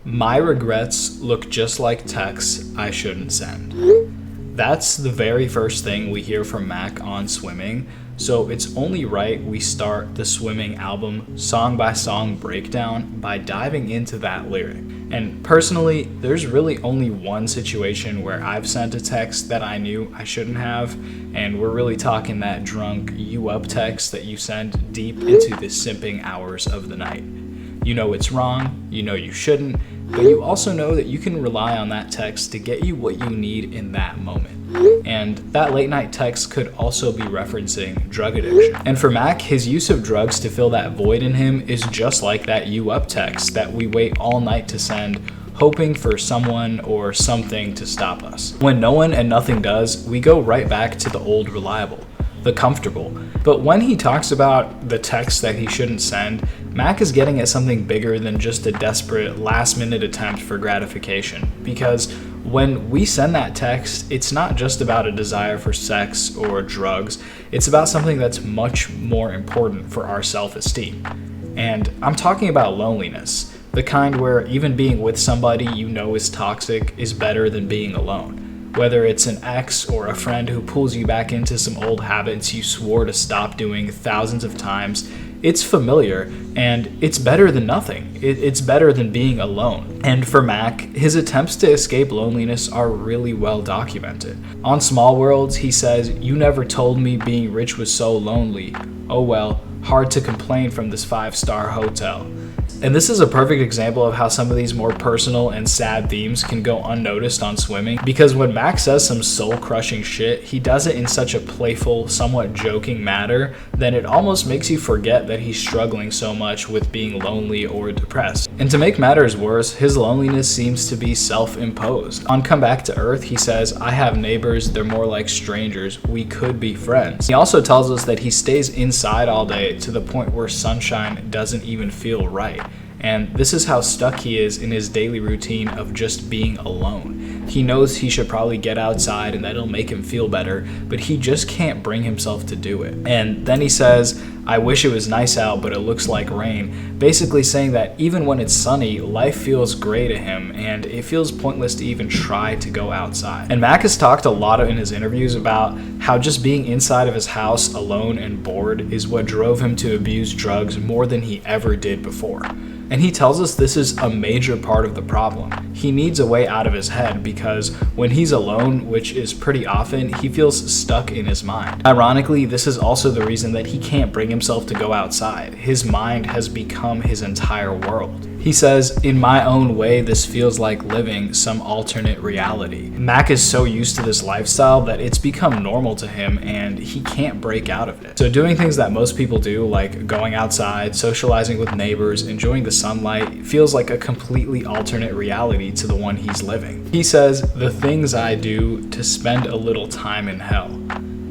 My regrets look just like texts I shouldn't send. That's the very first thing we hear from Mac on Swimming, so it's only right we start the Swimming album song by song breakdown by diving into that lyric. And personally, there's really only one situation where I've sent a text that I knew I shouldn't have, and we're really talking that drunk you up text that you send deep into the simping hours of the night. You know it's wrong, you know you shouldn't, but you also know that you can rely on that text to get you what you need in that moment. And that late night text could also be referencing drug addiction. And for Mac, his use of drugs to fill that void in him is just like that you up text that we wait all night to send, hoping for someone or something to stop us. When no one and nothing does, we go right back to the old reliable, the comfortable. But when he talks about the text that he shouldn't send, Mac is getting at something bigger than just a desperate last-minute attempt for gratification. Because when we send that text, it's not just about a desire for sex or drugs, it's about something that's much more important for our self-esteem. And I'm talking about loneliness, the kind where even being with somebody you know is toxic is better than being alone. Whether it's an ex or a friend who pulls you back into some old habits you swore to stop doing thousands of times, it's familiar and it's better than nothing. It's better than being alone. And for Mac, his attempts to escape loneliness are really well documented. On Small Worlds, he says, "You never told me being rich was so lonely. Oh well, hard to complain from this 5-star hotel." And this is a perfect example of how some of these more personal and sad themes can go unnoticed on Swimming, because when Mac says some soul-crushing shit, he does it in such a playful, somewhat joking manner that it almost makes you forget that he's struggling so much with being lonely or depressed. And to make matters worse, his loneliness seems to be self-imposed. On Come Back to Earth, he says, "I have neighbors, they're more like strangers, we could be friends." He also tells us that he stays inside all day to the point where sunshine doesn't even feel right. And this is how stuck he is in his daily routine of just being alone. He knows he should probably get outside and that it'll make him feel better, but he just can't bring himself to do it. And then he says, "I wish it was nice out, but it looks like rain," basically saying that even when it's sunny, life feels gray to him, and it feels pointless to even try to go outside. And Mac has talked a lot in his interviews about how just being inside of his house alone and bored is what drove him to abuse drugs more than he ever did before. And he tells us this is a major part of the problem. He needs a way out of his head because when he's alone, which is pretty often, he feels stuck in his mind. Ironically, this is also the reason that he can't bring himself to go outside. His mind has become his entire world. He says, "In my own way, this feels like living some alternate reality." Mac is so used to this lifestyle that it's become normal to him and he can't break out of it. So doing things that most people do, like going outside, socializing with neighbors, enjoying the sunlight, feels like a completely alternate reality to the one he's living. He says, "The things I do to spend a little time in hell.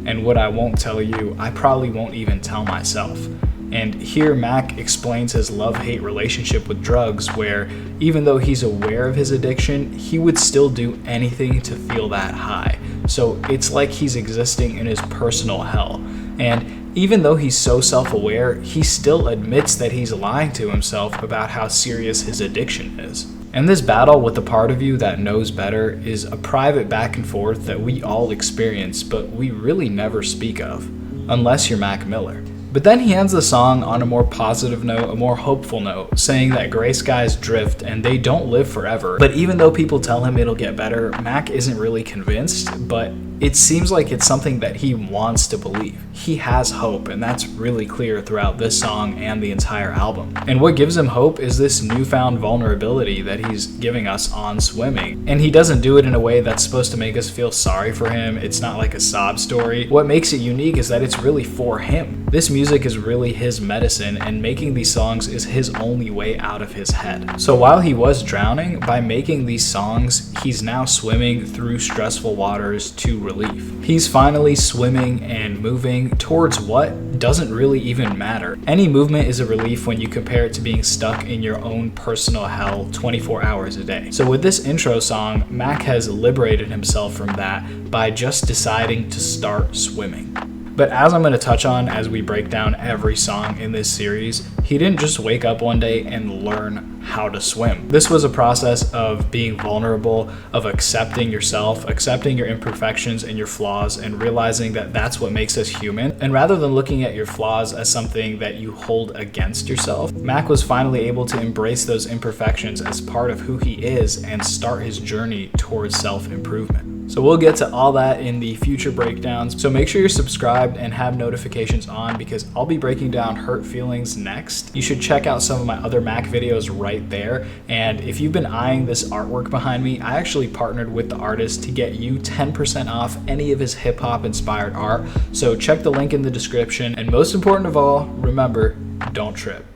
And what I won't tell you, I probably won't even tell myself." And here Mac explains his love-hate relationship with drugs, where even though he's aware of his addiction, he would still do anything to feel that high. So it's like he's existing in his personal hell. And even though he's so self-aware, he still admits that he's lying to himself about how serious his addiction is. And this battle with the part of you that knows better is a private back and forth that we all experience, but we really never speak of, unless you're Mac Miller. But then he ends the song on a more positive note, a more hopeful note, saying that gray skies drift and they don't live forever. But even though people tell him it'll get better, Mac isn't really convinced, but it seems like it's something that he wants to believe. He has hope, and that's really clear throughout this song and the entire album. And what gives him hope is this newfound vulnerability that he's giving us on Swimming. And he doesn't do it in a way that's supposed to make us feel sorry for him. It's not like a sob story. What makes it unique is that it's really for him. This music is really his medicine, and making these songs is his only way out of his head. So while he was drowning, by making these songs, he's now swimming through stressful waters to relief. He's finally swimming and moving towards what doesn't really even matter. Any movement is a relief when you compare it to being stuck in your own personal hell 24 hours a day. So with this intro song, Mac has liberated himself from that by just deciding to start swimming. But as I'm going to touch on as we break down every song in this series, he didn't just wake up one day and learn how to swim. This was a process of being vulnerable, of accepting yourself, accepting your imperfections and your flaws, and realizing that that's what makes us human. And rather than looking at your flaws as something that you hold against yourself, Mac was finally able to embrace those imperfections as part of who he is and start his journey towards self-improvement. So we'll get to all that in the future breakdowns. So make sure you're subscribed and have notifications on, because I'll be breaking down Hurt Feelings next. You should check out some of my other Mac videos right there. And if you've been eyeing this artwork behind me, I actually partnered with the artist to get you 10% off any of his hip hop inspired art. So check the link in the description. And most important of all, remember, don't trip.